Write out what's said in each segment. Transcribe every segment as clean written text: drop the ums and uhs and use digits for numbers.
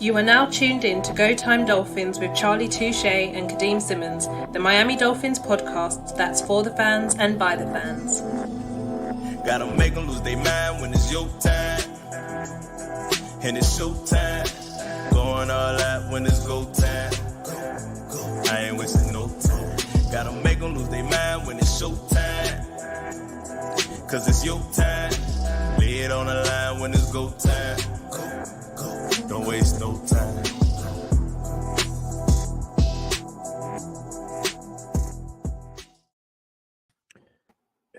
You are now tuned in to Go Time Dolphins with Charlie Touche and Kadeem Simmons, the Miami Dolphins podcast that's for the fans and by the fans. Gotta make them lose their mind when it's your time. And it's show time. Going all out when it's go time. I ain't wasting no time. Gotta make them lose their mind when it's show time. Cause it's your time. Lay it on the line when it's go time. Don't waste no time.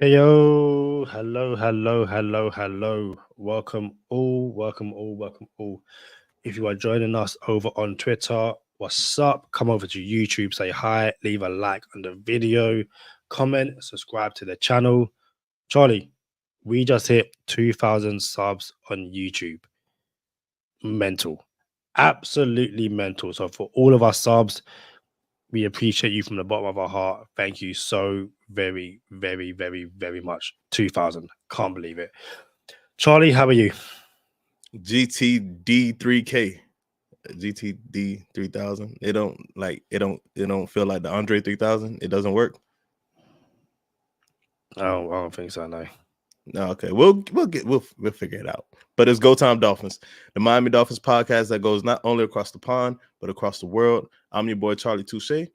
Hey yo, hello. Welcome all. If you are joining us over on Twitter, what's up? Come over to YouTube, say hi, leave a like on the video, comment, subscribe to the channel. Charlie, we just hit 2,000 subs on YouTube. Mental. Absolutely mental. So for all of our subs, we appreciate you from the bottom of our heart. Thank you so very much. 2,000. Can't believe it. Charlie, how are you? GTD3K. GTD 3000. It don't feel like the Andre 3000. It doesn't work. I don't think so, no. No, okay. We'll figure it out. But it's Go Time Dolphins, the Miami Dolphins podcast that goes not only across the pond, but across the world. I'm your boy Charlie Touche.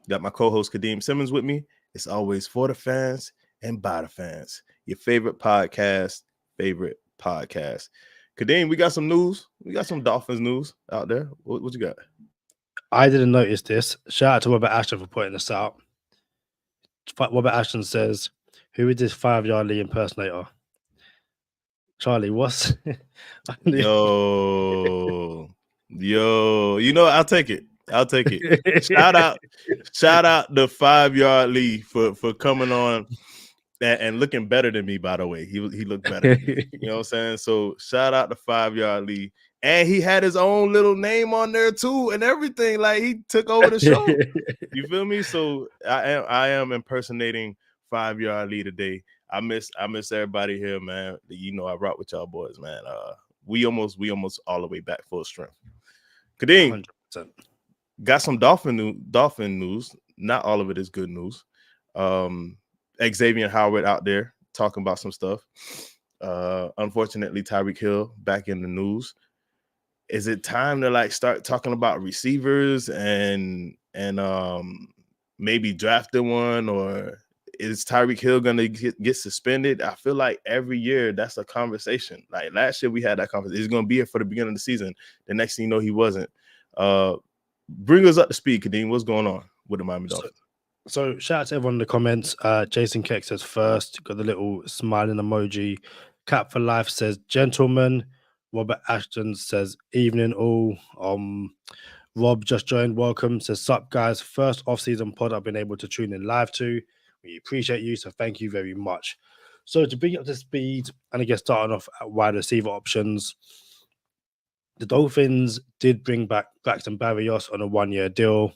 Got my co-host Kadeem Simmons with me. It's always for the fans and by the fans. Your favorite podcast. Kadeem, we got some news. We got some Dolphins news out there. What you got? I didn't notice this. Shout out to Robert Ashton for putting this out. Robert Ashton says, who is this 5-yard Lee impersonator? Charlie, what's... Yo, you know, I'll take it. Shout out the 5-yard Lee for coming on and looking better than me, by the way. He looked better than me. You know what I'm saying? So shout out the 5-yard Lee. And he had his own little name on there too and everything. Like he took over the show. You feel me? So I am impersonating 5-yard Lee today. I miss everybody here, man. You know I rock with y'all boys, man. We almost all the way back full strength. Kadeem, 100%. Got some Dolphin news. Not all of it is good news. Xavier Howard out there talking about some stuff. Unfortunately, Tyreek Hill back in the news. Is it time to start talking about receivers and maybe drafting one, or is Tyreek Hill gonna get suspended? I feel like every year that's a conversation. Like last year we had that conversation. He's gonna be here for the beginning of the season. The next thing you know, he wasn't. Bring us up to speed, Kadeem. What's going on with the Miami Dolphins? So shout out to everyone in the comments. Jason Keck says first, got the little smiling emoji. Cap for Life says gentlemen. Robert Ashton says evening all. Rob just joined. Welcome. Says sup guys. First off-season pod I've been able to tune in live to. We appreciate you, so thank you very much. So to bring up to speed, and I guess starting off at wide receiver options, the Dolphins did bring back Braxton Berrios on a 1-year deal.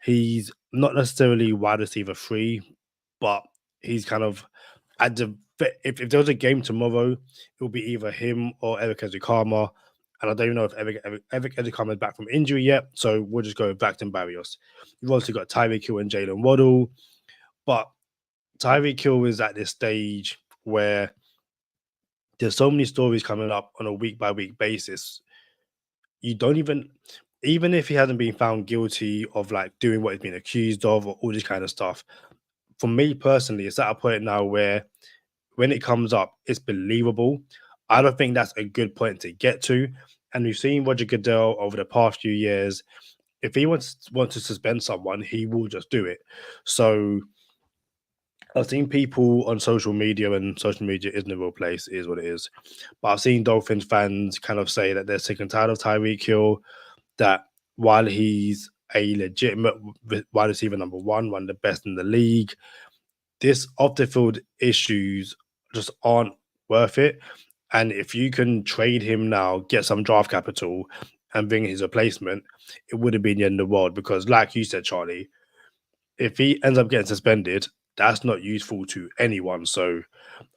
He's not necessarily wide receiver 3, but he's kind of at the if there was a game tomorrow, it will be either him or Eric Ezekama. And I don't even know if Eric Ezekama is back from injury yet, so we'll just go with Braxton Berrios. We've also got Tyreek Hill and Jaylen Waddle, but Tyreek Hill is at this stage where there's so many stories coming up on a week-by-week basis. You don't even if he hasn't been found guilty of doing what he's been accused of or all this kind of stuff, for me personally, it's at a point now where when it comes up, it's believable. I don't think that's a good point to get to. And we've seen Roger Goodell over the past few years. If he wants to suspend someone, he will just do it. So I've seen people on social media, and social media isn't a real place, it is what it is. But I've seen Dolphins fans kind of say that they're sick and tired of Tyreek Hill, that while he's a legitimate wide receiver number one of the best in the league, this off-the-field issues just aren't worth it. And if you can trade him now, get some draft capital, and bring his replacement, it would have been the end of the world. Because like you said, Charlie, if he ends up getting suspended, that's not useful to anyone. So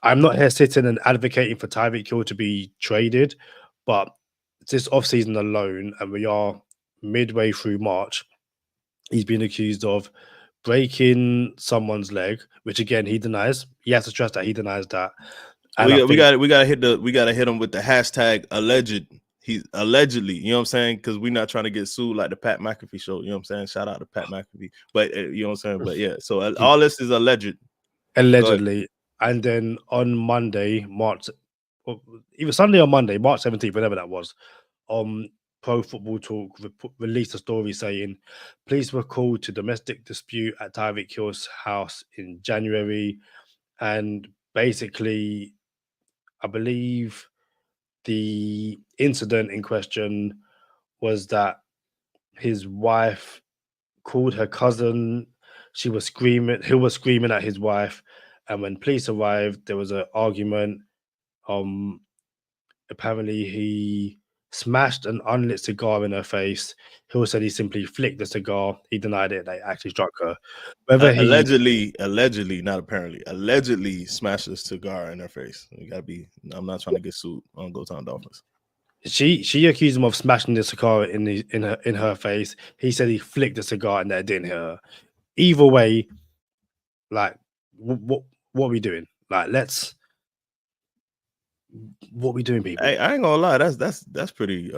I'm not here sitting and advocating for Tyreek Hill to be traded, but this offseason alone, and we are midway through March, he's been accused of breaking someone's leg, which again he denies. He has to stress that he denies that. And we gotta hit him with the hashtag alleged. He's allegedly, you know what I'm saying? Because we're not trying to get sued like the Pat McAfee show. You know what I'm saying? Shout out to Pat McAfee. But you know what I'm saying? But yeah, so all this is alleged. Allegedly. And then on Monday, either Sunday or Monday, March 17th, whatever that was, Pro Football Talk released a story saying police were called to domestic dispute at Tyreek Hill's house in January. And basically, I believe the incident in question was that his wife called her cousin. She was screaming. He was screaming at his wife, and when police arrived, there was an argument. Apparently, he smashed an unlit cigar in her face. Hill said he simply flicked the cigar. He denied it. They actually struck her. Allegedly, not apparently. Allegedly smashed a cigar in her face. You gotta be. I'm not trying to get sued on Go Time Dolphins. She accused him of smashing the cigar in her face. He said he flicked the cigar and that it didn't hit her. Either way, like what are we doing? Like what we doing, people? Hey, I ain't gonna lie. That's pretty.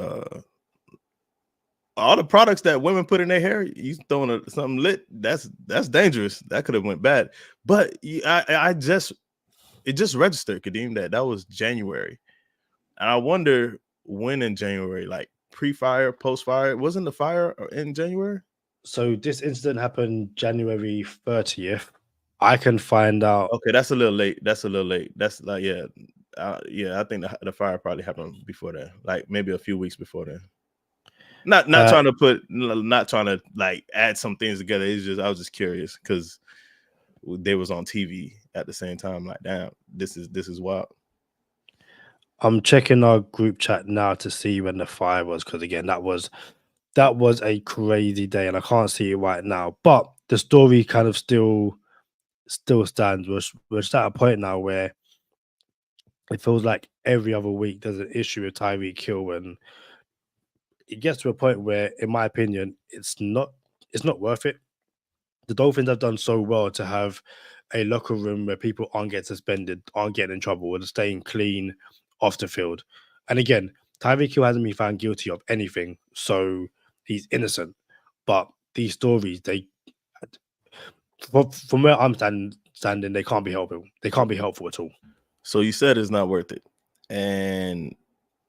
All the products that women put in their hair, you throwing something lit. That's dangerous. That could have went bad. But it just registered, Kadeem, that was January, and I wonder when in January, like pre-fire, post-fire, wasn't the fire in January? So this incident happened January 30th. I can find out. Okay, that's a little late. That's like yeah. I think the fire probably happened before that, like maybe a few weeks before that. Not trying to like add some things together. It's just I was just curious because they was on TV at the same time. Like, damn, this is wild. I'm checking our group chat now to see when the fire was, because again, that was a crazy day, and I can't see it right now. But the story kind of still stands. We're just at a point now where it feels like every other week there's an issue with Tyreek Hill, and it gets to a point where, in my opinion, it's not worth it. The Dolphins have done so well to have a locker room where people aren't getting suspended, aren't getting in trouble, and staying clean off the field. And again, Tyreek Hill hasn't been found guilty of anything, so he's innocent. But these stories, from where I'm standing, they can't be helpful. They can't be helpful at all. So you said it's not worth it, and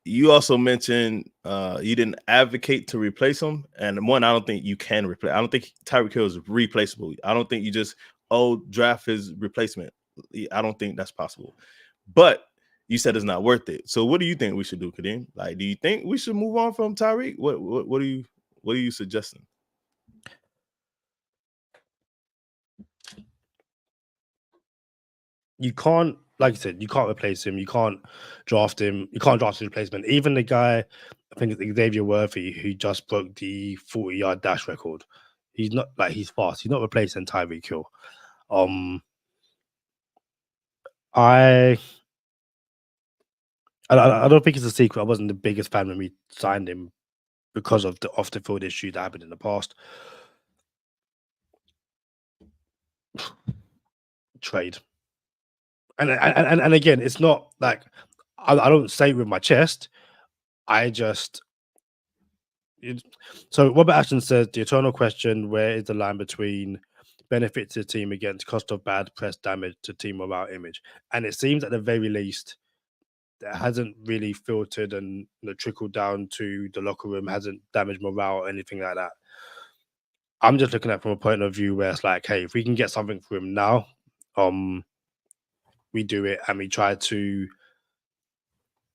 you also mentioned you didn't advocate to replace him. And one, I don't think you can replace. I don't think Tyreek Hill is replaceable. I don't think you just draft his replacement. I don't think that's possible. But you said it's not worth it. So what do you think we should do, Kadeem? Like, do you think we should move on from Tyreek? What are you suggesting? You can't, like you said, you can't replace him. You can't draft him. You can't draft his replacement. Even the guy, I think it's Xavier Worthy, who just broke the 40-yard dash record. He's not, like, he's fast. He's not replacing Tyreek Hill. I don't think it's a secret. I wasn't the biggest fan when we signed him because of the off the field issue that happened in the past. Trade. And again, it's not like I don't say it with my chest. So Robert Ashton says the eternal question: where is the line between benefit to the team against cost of bad press damage to team morale image? And it seems at the very least that hasn't really filtered and trickled down to the locker room, hasn't damaged morale or anything like that. I'm just looking at it from a point of view where it's like, hey, if we can get something for him now, we do it, and we try to.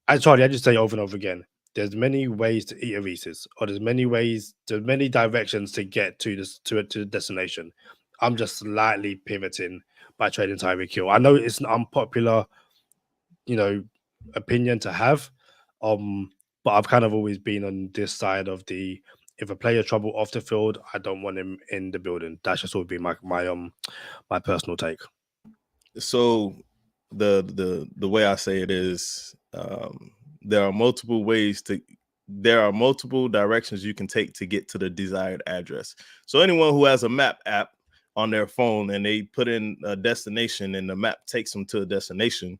I just say over and over again, there's many ways to eat a Reese's, or there's many directions to get to the destination. I'm just slightly pivoting by trading Tyreek Hill. I know it's an unpopular, opinion to have, but I've kind of always been on this side of the, if a player trouble off the field, I don't want him in the building. That's just would be my personal take. So the way I say it is, there are multiple ways to there are multiple directions you can take to get to the desired address. So anyone who has a map app on their phone and they put in a destination and the map takes them to a destination,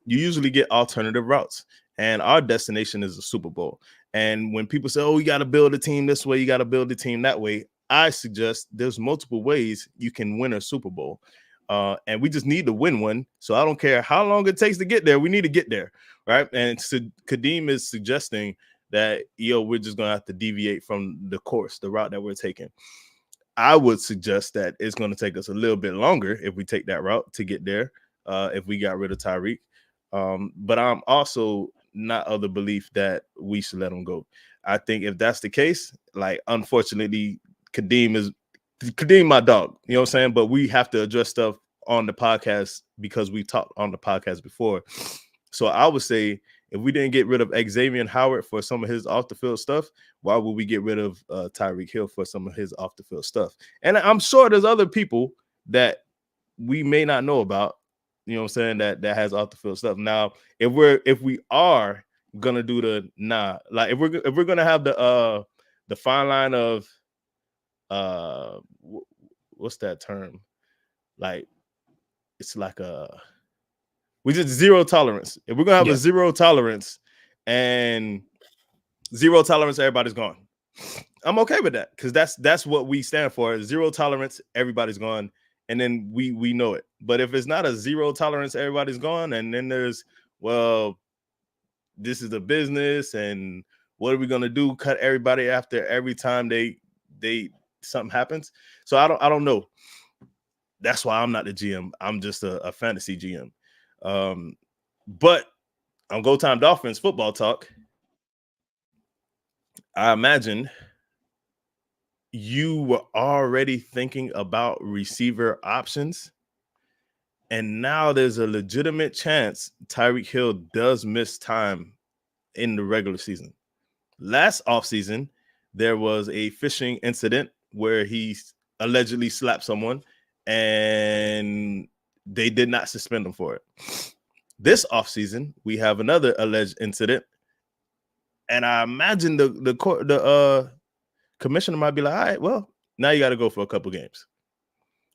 you usually get alternative routes. And our destination is the Super Bowl. And when people say, oh, you got to build a team this way, you got to build a team that way, I suggest there's multiple ways you can win a Super Bowl. And we just need to win one. So I don't care how long it takes to get there. We need to get there, right? And so Kadeem is suggesting that, we're just going to have to deviate from the course, the route that we're taking. I would suggest that it's going to take us a little bit longer if we take that route to get there, if we got rid of Tyreek. But I'm also not of the belief that we should let him go. I think if that's the case, like, unfortunately, Kadeem my dog, you know what I'm saying? But we have to address stuff on the podcast because we talked on the podcast before. So I would say, if we didn't get rid of Xavier Howard for some of his off the field stuff, why would we get rid of Tyreek Hill for some of his off the field stuff? And I'm sure there's other people that we may not know about, you know what I'm saying, that has off the field stuff. Now, if we are gonna do if we're gonna have the fine line of what's that term? Like, it's like we just zero tolerance. If we're gonna have a zero tolerance and zero tolerance, everybody's gone. I'm okay with that because that's what we stand for. Zero tolerance, everybody's gone, and then we know it. But if it's not a zero tolerance, everybody's gone, and then there's, well, this is a business, and what are we gonna do? Cut everybody after every time they something happens. So I don't know. That's why I'm not the GM. I'm just a fantasy GM. But on Go Time Dolphins football talk, I imagine you were already thinking about receiver options, and now there's a legitimate chance Tyreek Hill does miss time in the regular season. Last offseason, there was a fishing incident where he allegedly slapped someone, and they did not suspend him for it. This offseason, we have another alleged incident, and I imagine the commissioner might be like, all right, well, now you got to go for a couple games.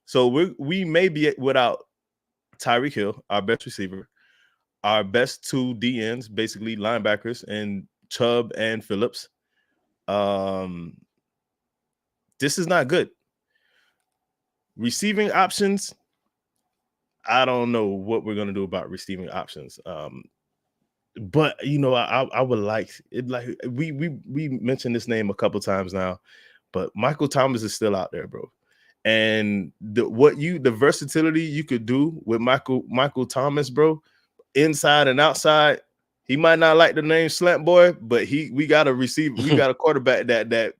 So we may be without Tyreek Hill, our best receiver, our best two DNs, basically linebackers, and Chubb and Phillips. This is not good. Receiving options, I don't know what we're gonna do about receiving options. But I would like it. Like we mentioned this name a couple times now, but Michael Thomas is still out there, bro. And the versatility you could do with Michael Thomas, bro, inside and outside. He might not like the name Slant Boy, but we got a quarterback that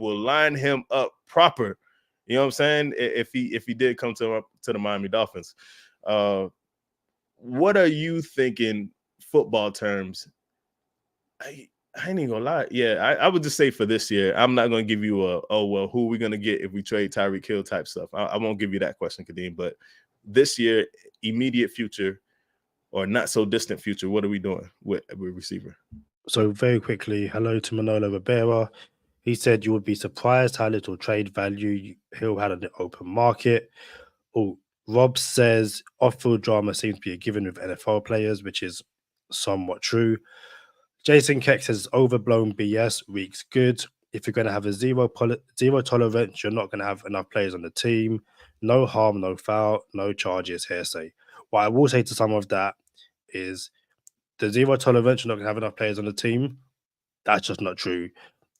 will line him up proper. You know what I'm saying? If he did come to the Miami Dolphins. What are you thinking football terms? I ain't even gonna lie. Yeah, I would just say for this year, I'm not gonna give you who are we gonna get if we trade Tyreek Hill type stuff. I won't give you that question, Kadeem. But this year, immediate future or not so distant future, what are we doing with receiver? So very quickly, hello to Manolo Rivera. He said you would be surprised how little trade value Hill had on the open market. Oh, Rob says off-field drama seems to be a given with NFL players, which is somewhat true. Jason Keck says overblown BS reeks good. If you're going to have a zero tolerance, you're not going to have enough players on the team. No harm, no foul, no charges, hearsay. What I will say to some of that is the zero tolerance, you're not going to have enough players on the team. That's just not true.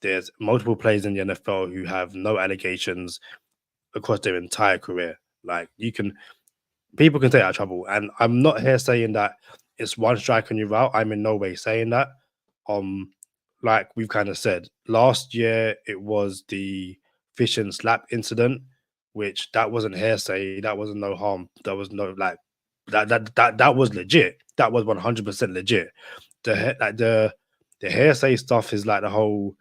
There's multiple players in the NFL who have no allegations across their entire career. Like people can stay out of trouble. And I'm not here saying that it's one strike on your route. I'm in no way saying that. Like we've kind of said, last year it was the fish and slap incident, which that wasn't hearsay. That wasn't no harm. That was no that was legit. That was 100% legit. The hearsay stuff is like the whole,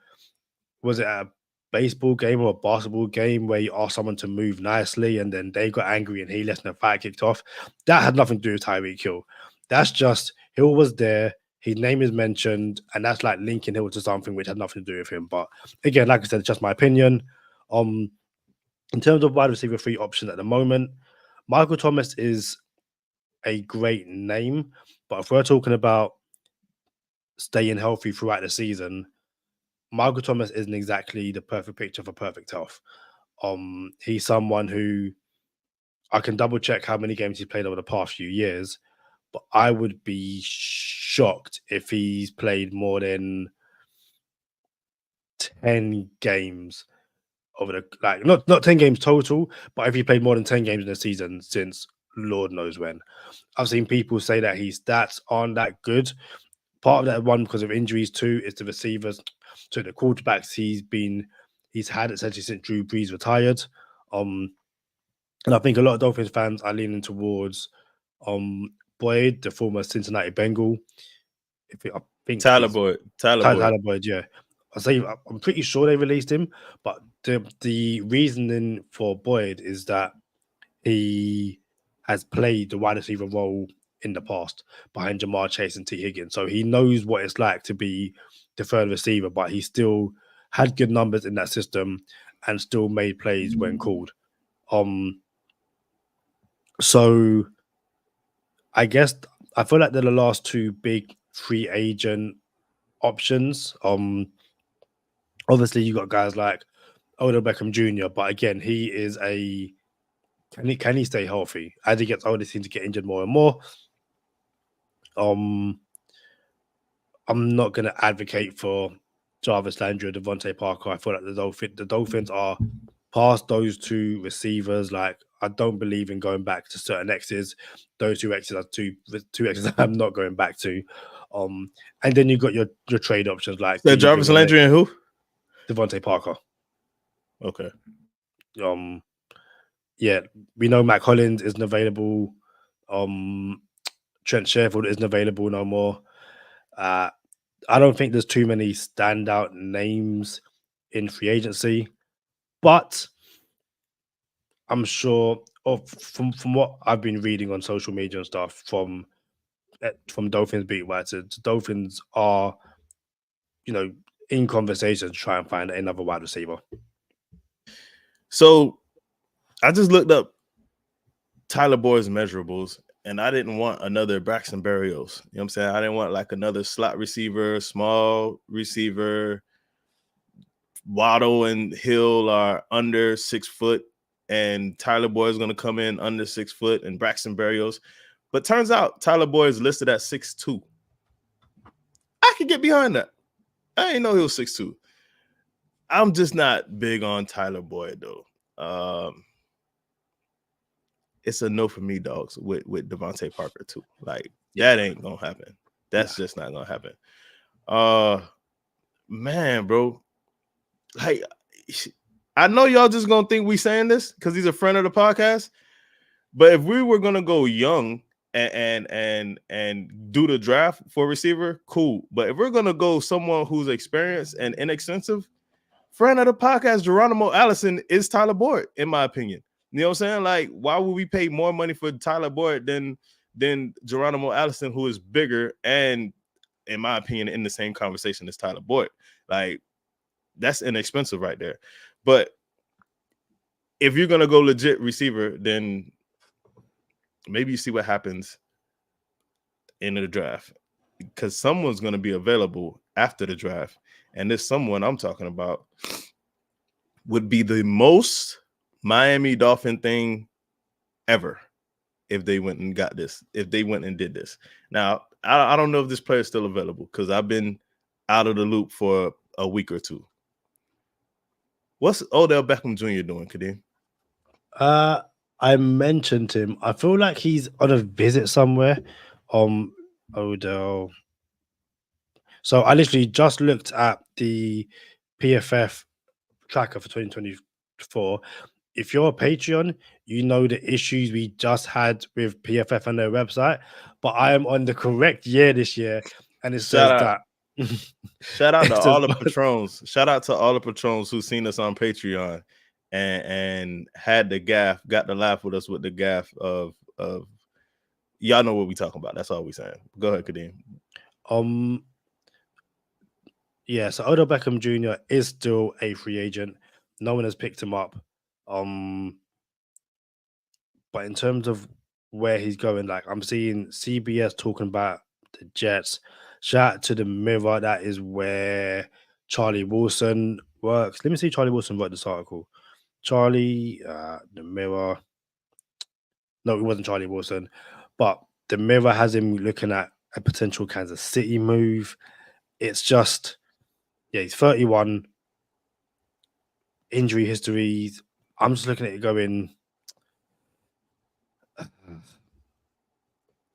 was it a baseball game or a basketball game where you ask someone to move nicely and then they got angry and he left and the fight kicked off? That had nothing to do with Tyreek Hill. That's just Hill was there. his name is mentioned, and that's like linking Hill to something which had nothing to do with him. But again, like I said, it's just my opinion. In terms of wide receiver 3 option at the moment, Michael Thomas is a great name, but if we're talking about staying healthy throughout the season, Michael Thomas isn't exactly the perfect picture for perfect health. He's someone who I can double check how many games he's played over the past few years, but I would be shocked if he's played more than 10 games over the not 10 games total, but if he played more than 10 games in a season since Lord knows when. I've seen people say that his stats aren't that good. Part of that one because of injuries too is the receivers, so the quarterbacks he's had essentially since Drew Brees retired. And I think a lot of Dolphins fans are leaning towards Boyd, the former Cincinnati Bengal. I think Tyler Boyd. Tyler Boyd, yeah. I'm pretty sure they released him, but the reasoning for Boyd is that he has played the wide receiver role in the past behind Jamar Chase and T. Higgins. So he knows what it's like to be the third receiver, but he still had good numbers in that system and still made plays when called. So I guess I feel like they're the last two big free agent options. Obviously you got guys like Odell Beckham Jr., but again, he is can he stay healthy? As he gets older, he seems to get injured more and more. I'm not going to advocate for Jarvis Landry or Devontae Parker. I feel like the Dolphins are past those two receivers. Like, I don't believe in going back to certain X's. Those two X's are two X's I'm not going back to. And then you've got your trade options like Jarvis Landry and who? Devontae Parker. Okay. Yeah, we know Matt Collins isn't available. Trent Sherfield isn't available no more. I don't think there's too many standout names in free agency, but I'm sure from what I've been reading on social media and stuff from Dolphins beat writers, Dolphins are, in conversation to try and find another wide receiver. So I just looked up Tyler Boyd's measurables, and I didn't want another Braxton Berrios. You know what I'm saying? I didn't want like another slot receiver, small receiver. Waddle and Hill are under 6 foot, and Tyler Boyd is going to come in under 6 foot, and Braxton Berrios. But turns out Tyler Boyd is listed at 6'2". I could get behind that. I didn't know he was 6'2". I'm just not big on Tyler Boyd, though. It's a no for me, dogs, with Devontae Parker, too. Like, that ain't going to happen. That's just not going to happen. Man, bro. Like, I know y'all just going to think we saying this because he's a friend of the podcast. But if we were going to go young and do the draft for receiver, cool. But if we're going to go someone who's experienced and inexpensive, friend of the podcast, Geronimo Allison is Tyler Boyd, in my opinion. You know what I'm saying? Like, why would we pay more money for Tyler Boyd than Geronimo Allison, who is bigger and, in my opinion, in the same conversation as Tyler Boyd? Like, that's inexpensive right there. But if you're going to go legit receiver, then maybe you see what happens in the draft, because someone's going to be available after the draft. And this someone I'm talking about would be the most Miami Dolphin thing ever if they went and got this, if they went and did this. Now, I don't know if this player is still available because I've been out of the loop for a week or two. What's Odell Beckham Jr. doing, Kadeem? I mentioned him. I feel like he's on a visit somewhere. Odell. So I literally just looked at the PFF tracker for 2024. If you're a Patreon, you know the issues we just had with PFF and their website, but I am on the correct year this year, and it says that. Shout out to all the patrons. Shout out to all the patrons who seen us on Patreon and had the gaff, got to laugh with us with the gaff of y'all know what we talking about. That's all we saying. Go ahead, Kadeem. Yeah, so Odell Beckham Jr. is still a free agent. No one has picked him up. But in terms of where he's going, like I'm seeing CBS talking about the Jets. Shout out to the Mirror. That is where Charlie Wilson works. Let me see. Charlie Wilson wrote this article. Charlie, the Mirror. No, it wasn't Charlie Wilson, but the Mirror has him looking at a potential Kansas City move. It's just, yeah, he's 31. Injury history. I'm just looking at it going,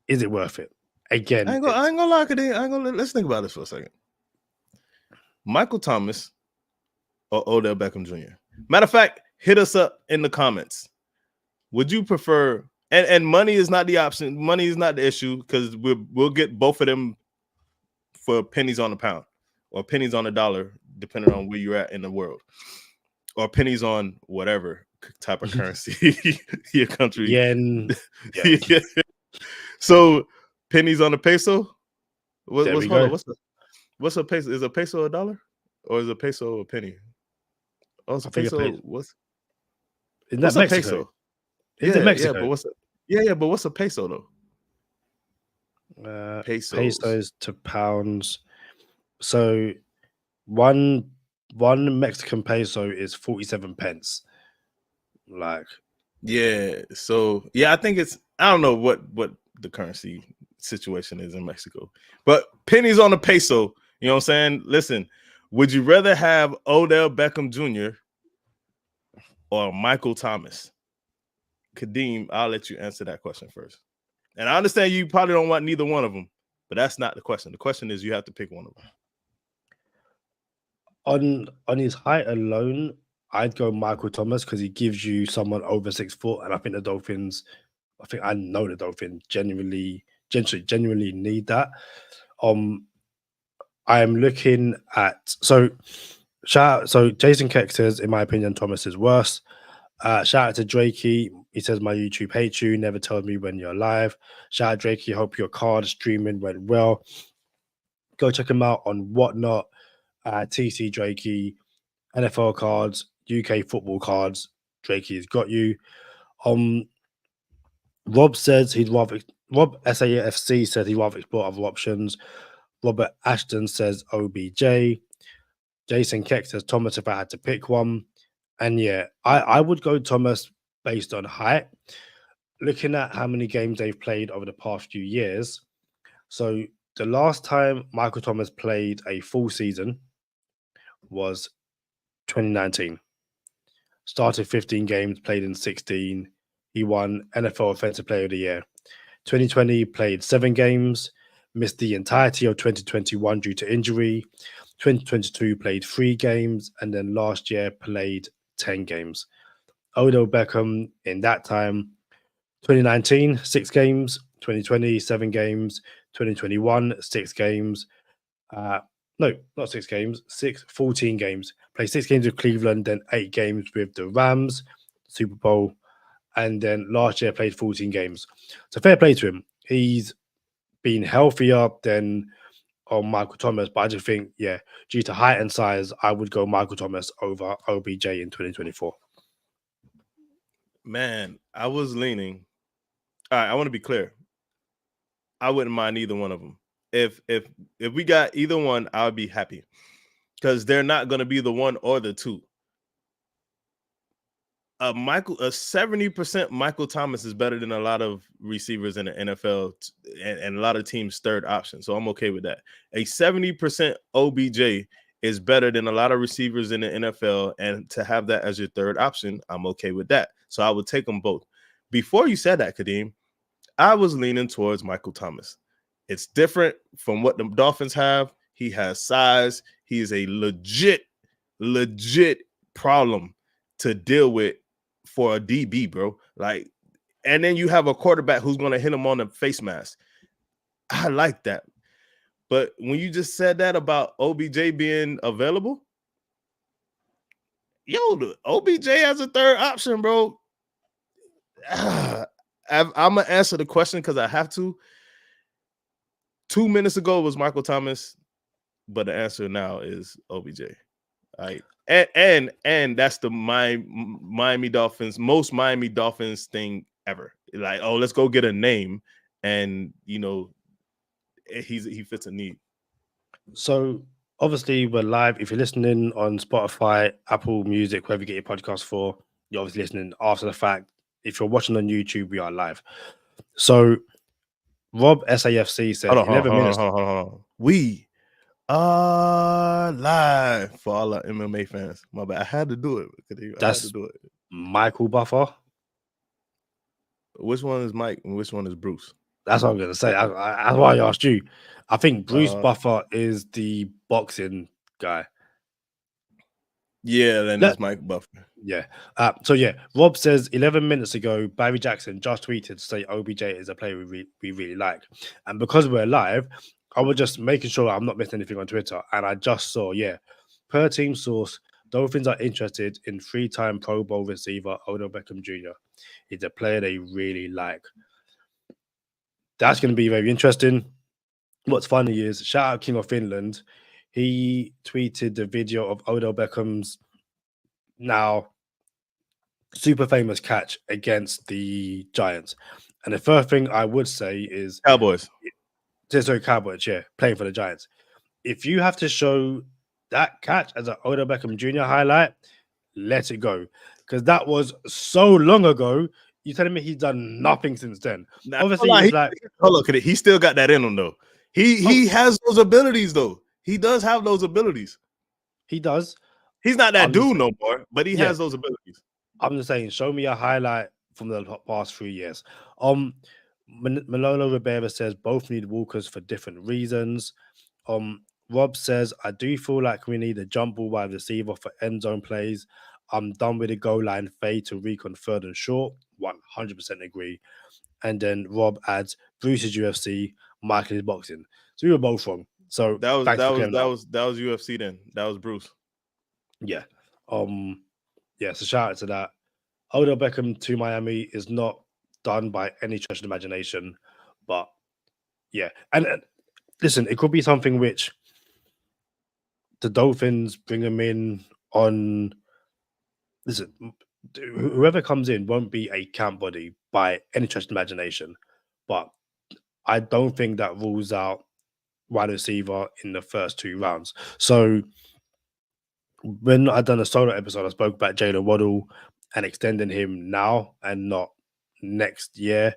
is it worth it? Again, I ain't gonna lie, Kadeem. I ain't gonna. Let's think about this for a second. Michael Thomas or Odell Beckham Jr. Matter of fact, hit us up in the comments. Would you prefer? And money is not the option. Money is not the issue because we'll get both of them for pennies on the pound or pennies on the dollar, depending on where you're at in the world, or pennies on whatever type of currency your country. Yen. Yeah. So pennies on the peso. What's a peso? Is a peso a dollar or is a peso a penny? Oh, it's a peso. What's a peso? Is it Mexico? Yeah, but what's a peso though? Pesos to pounds. So one Mexican peso is 47 pence. Like, yeah. So yeah, I think I don't know what the currency situation is in Mexico, but pennies on the peso. You know what I'm saying? Listen, would you rather have Odell Beckham Jr. or Michael Thomas? Kadeem, I'll let you answer that question first. And I understand you probably don't want neither one of them, but that's not the question. The question is you have to pick one of them. On his height alone, I'd go Michael Thomas because he gives you someone over 6 foot, and I think I know the Dolphins genuinely need that. I am looking at Jason Keck says, in my opinion, Thomas is worse. Shout out to Drakey. He says, my YouTube hates you. Never told me when you're live. Shout out Drakey. Hope your card streaming went well. Go check him out on Whatnot. TC Drakey, NFL cards, UK football cards. Drakey's got you. Rob says Rob SAFC says he'd rather explore other options. Robert Ashton says OBJ. Jason Keck says Thomas if I had to pick one. And yeah, I would go Thomas based on height. Looking at how many games they've played over the past few years. So the last time Michael Thomas played a full season was 2019. Started 15 games, played in 16. He won NFL Offensive Player of the Year. 2020 played 7 games, missed the entirety of 2021 due to injury. 2022 played 3 games, and then last year played 10 games. Odell Beckham in that time, 2019, 6 games, 2020, 7 games, 2021, 6 games. No, not 6 games, 14 games. Played 6 games with Cleveland, then 8 games with the Rams, Super Bowl, and then last year played 14 games. So fair play to him. He's been healthier than Michael Thomas, but I just think, yeah, due to height and size, I would go Michael Thomas over OBJ in 2024. Man, I was leaning. All right, I want to be clear. I wouldn't mind either one of them. If we got either one, I would be happy because they're not going to be the one or the two. A 70% Michael Thomas is better than a lot of receivers in the NFL and a lot of teams' third option. So I'm okay with that. A 70% OBJ is better than a lot of receivers in the NFL, and to have that as your third option, I'm okay with that. So I would take them both. Before you said that, Kadeem, I was leaning towards Michael Thomas. It's different from what the Dolphins have. He has size. He is a legit problem to deal with for a DB, bro. Like, and then you have a quarterback who's going to hit him on the face mask. I like that. But when you just said that about OBJ being available, the OBJ as a third option, bro. I'm going to answer the question because I have to. 2 minutes ago was Michael Thomas, but the answer now is OBJ. All right. And that's the Miami Dolphins, most Miami Dolphins thing ever. Like, oh, let's go get a name, and he fits a need. So obviously we're live. If you're listening on Spotify, Apple Music, wherever you get your podcast for, you're obviously listening after the fact. If you're watching on YouTube, we are live. So Rob SAFC said 11 minutes. Hold on. We are live for all our MMA fans. My bad. I had to do it. Michael Buffer. Which one is Mike and which one is Bruce? That's what I'm going to say. That's why I asked you. I think Bruce Buffer is the boxing guy. Yeah, then that's Mike Buffer. Yeah. So Rob says 11 minutes ago, Barry Jackson just tweeted to say OBJ is a player we really like. And because we're live, I was just making sure I'm not missing anything on Twitter. And I just saw, per team source, Dolphins are interested in 3-time Pro Bowl receiver Odell Beckham Jr. He's a player they really like. That's going to be very interesting. What's funny is, shout out King of Finland. He tweeted the video of Odell Beckham's now super famous catch against the Giants. And the first thing I would say is Cowboys. Cowboys, playing for the Giants. If you have to show that catch as an Odell Beckham Jr. highlight, let it go. Because that was so long ago. You're telling me he's done nothing since then. Now, obviously, he still got that in him, though. He has those abilities, though. He does have those abilities. He does. He's not that dude no more, but he has those abilities. I'm just saying, show me a highlight from the past 3 years. Manolo Rivera says both need walkers for different reasons. Rob says, I do feel like we need a jump ball wide receiver for end zone plays. I'm done with the goal line fade to recon third and short. 100% agree. And then Rob adds, Bruce is UFC, Michael is boxing. So we were both wrong. So that was UFC then. That was Bruce. Yeah. So shout out to that. Odell Beckham to Miami is not done by any stretch of imagination, but and listen, it could be something which the Dolphins bring him in on. Listen, whoever comes in won't be a camp body by any stretch of imagination, but I don't think that rules out wide receiver in the first 2 rounds. So when I done a solo episode, I spoke about Jaylen Waddle and extending him now and not next year.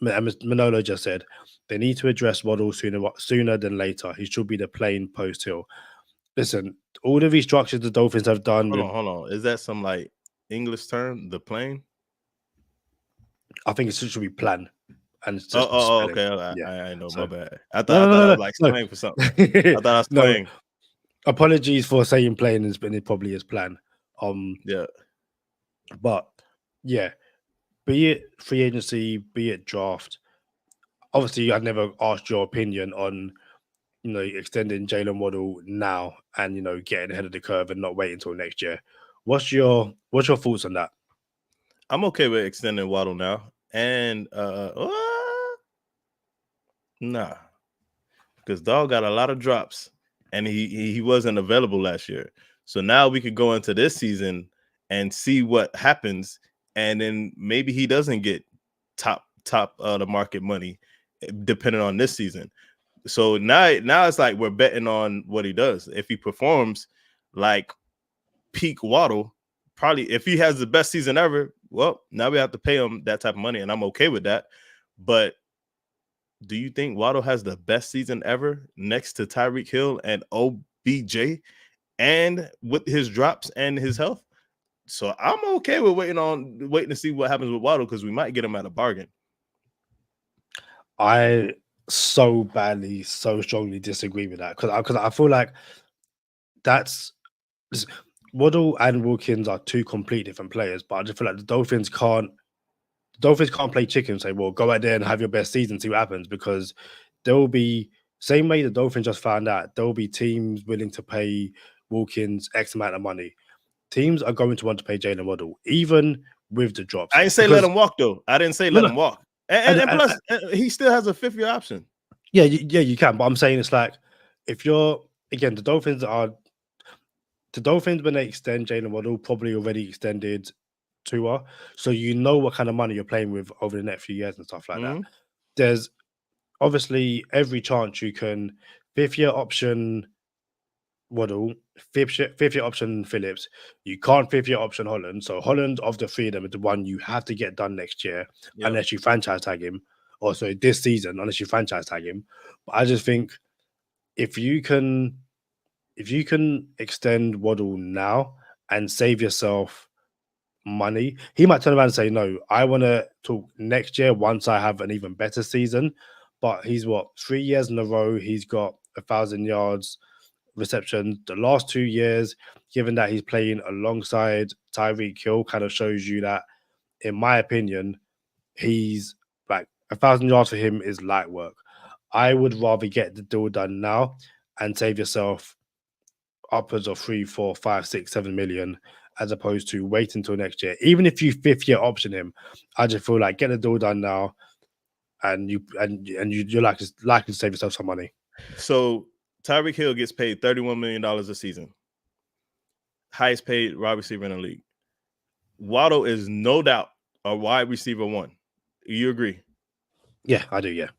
Manolo just said they need to address Waddle sooner than later. He should be the plain post Hill. Listen, all the restructures the Dolphins have done. Hold on. Is that some like English term? The plane? I think it should be plan. And it's just okay. I know. My bad. I thought I was like playing for something. I thought I was playing. Apologies for saying playing, but it probably is plan. But be it free agency, be it draft. Obviously, I've never asked your opinion on extending Jaylen Waddle now and getting ahead of the curve and not waiting until next year. What's your thoughts on that? I'm okay with extending Waddle now, and nah, because dog got a lot of drops, and he wasn't available last year. So now we could go into this season and see what happens, and then maybe he doesn't get top the market money, depending on this season. So now it's like we're betting on what he does. If he performs like peak Waddle, probably if he has the best season ever, well, now we have to pay him that type of money, and I'm okay with that. But do you think Waddle has the best season ever next to Tyreek Hill and OBJ, and with his drops and his health? So I'm okay with waiting to see what happens with Waddle, because we might get him at a bargain. I so strongly disagree with that, because I feel like Waddle and Wilkins are 2 complete different players, but I just feel like the Dolphins can't play chicken and say, well, go out there and have your best season, see what happens, because there will be, same way the Dolphins just found out, there will be teams willing to pay Wilkins X amount of money. Teams are going to want to pay Jaylen Waddle, even with the drops. I didn't say let him walk, though. I didn't say let him walk. And plus, he still has a 5th-year option. Yeah, you can. But I'm saying it's like if you're again the Dolphins when they extend Jaylen Waddle probably already extended Tua, so you know what kind of money you're playing with over the next few years and stuff like that. Mhm. There's obviously every chance you can 5th-year option Waddle, 5th year option Phillips. You can't 5th-year option Holland. So Holland of the three of them is the one you have to get done next year Yep. unless you franchise tag him. Or sorry, this season unless you franchise tag him. But I just think if you can extend Waddle now and save yourself money, he might turn around and say, "No, I want to talk next year once I have an even better season." But he's 3 years in a row. He's got 1,000 yards reception. The last 2 years, given that he's playing alongside Tyreek Hill, kind of shows you that, in my opinion, he's like 1,000 yards for him is light work. I would rather get the deal done now and save yourself upwards of 3, 4, 5, 6, 7 million, as opposed to wait until next year. Even if you 5th-year option him, I just feel like get the deal done now, and you're likely to save yourself some money. So Tyreek Hill gets paid $31 million a season, highest paid wide receiver in the league. Waddle is no doubt a wide receiver 1. You agree? Yeah, I do. Yeah.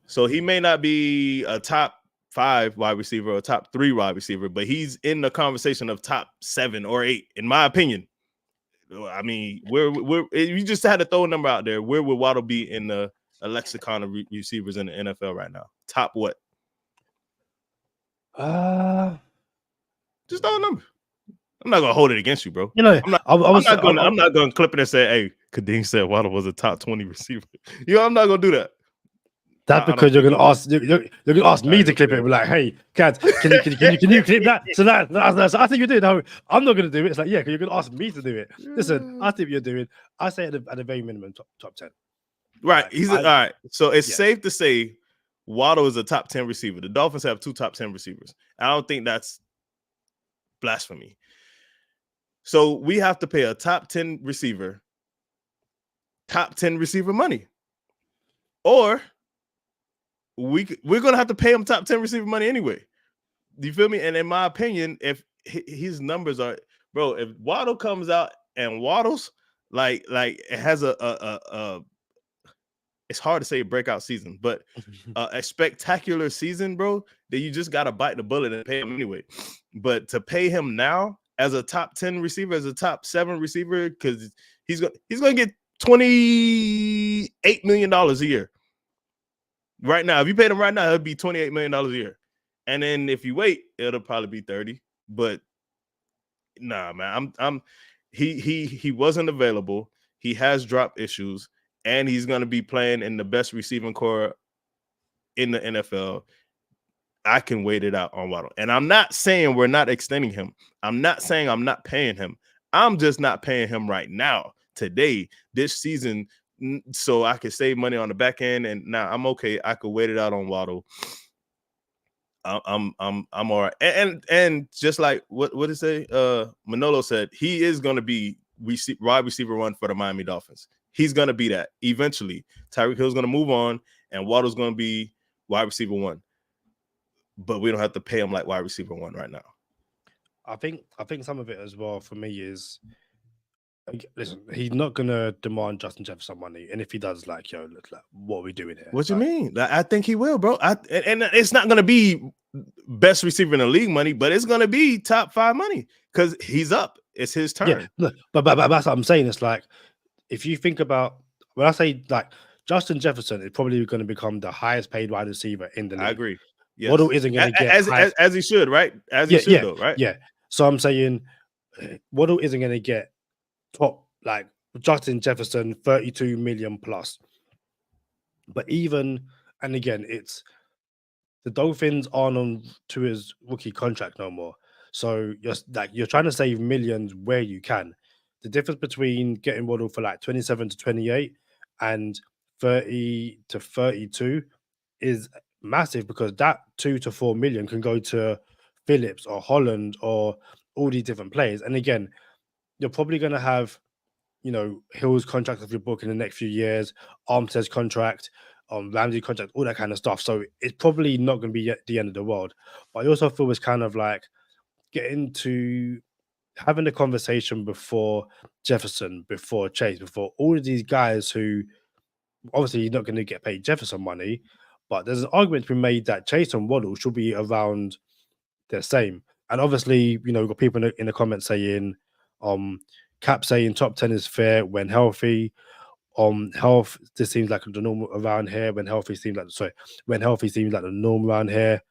So he may not be a top 5 wide receiver or top 3 wide receiver, but he's in the conversation of top 7 or 8, in my opinion. I mean, you just had to throw a number out there. Where would Waddle be in the lexicon of receivers in the NFL right now? Top what? Just throw a number. I'm not gonna hold it against you, bro. You know, I'm not gonna clip it and say, "Hey, Kadeem said Waddle was a top 20 receiver." I'm not gonna do that. That's because you're gonna ask. You're gonna ask me to clip it. Be like, "Hey, Kat, can you clip that?" So that's I think you're doing. No, I'm not gonna do it. It's like, yeah, because you're gonna ask me to do it. Listen, I think you're doing. I say at the very minimum top 10. Right. Like, all right. So it's safe to say Waddle is a top 10 receiver. The Dolphins have 2 top 10 receivers. I don't think that's blasphemy. So we have to pay a top 10 receiver money, or we're gonna have to pay him top 10 receiver money anyway. Do you feel me? And in my opinion, if his numbers are, bro, if Waddle comes out and waddles like it has a it's hard to say a breakout season, but a spectacular season, bro, that you just gotta bite the bullet and pay him anyway. But to pay him now as a top 10 receiver, as a top 7 receiver, because he's gonna get $28 million a year. Right now, if you paid him right now, it'd be $28 million a year. And then if you wait, it'll probably be 30. But nah, man, he wasn't available. He has drop issues, and he's gonna be playing in the best receiving core in the NFL. I can wait it out on Waddle. And I'm not saying we're not extending him. I'm not saying I'm not paying him. I'm just not paying him right now, today, this season, so I could save money on the back end. And now I'm okay. I could wait it out on Waddle. I'm all right. And just like what did it say? Manolo said he is gonna be wide receiver 1 for the Miami Dolphins. He's gonna be that eventually. Tyreek Hill's gonna move on, and Waddle's gonna be wide receiver 1. But we don't have to pay him like wide receiver 1 right now. I think some of it as well for me is, listen, he's not gonna demand Justin Jefferson money, and if he does, like, look, like, what are we doing here? What you mean? I think he will, bro. And it's not gonna be best receiver in the league money, but it's gonna be top 5 money because he's up. It's his turn. Yeah, but that's what I'm saying. It's like, if you think about, when I say like Justin Jefferson is probably going to become the highest paid wide receiver in the league. I agree. Yes. Waddle isn't going to get as he should, right? As he should, though, right? Yeah. So I'm saying Waddle isn't going to get top, like Justin Jefferson, 32 million plus. But even, and again, it's the Dolphins aren't on to his rookie contract no more. So you're trying to save millions where you can. The difference between getting Waddle for like 27 to 28 and 30 to 32 is massive, because that 2 to 4 million can go to Phillips or Holland or all these different players. And again, you're probably going to have, Hill's contract of your book in the next few years, Armstead's contract. Ramsey contract, all that kind of stuff. So it's probably not going to be the end of the world. But I also feel it's kind of like getting to having a conversation before Jefferson, before Chase, before all of these guys who obviously you're not going to get paid Jefferson money, but there's an argument to be made that Chase and Waddle should be around the same. And obviously, we've got people in the comments saying, Cap saying top 10 is fair when healthy. Health, this seems like the normal around here. When healthy seems like the norm around here.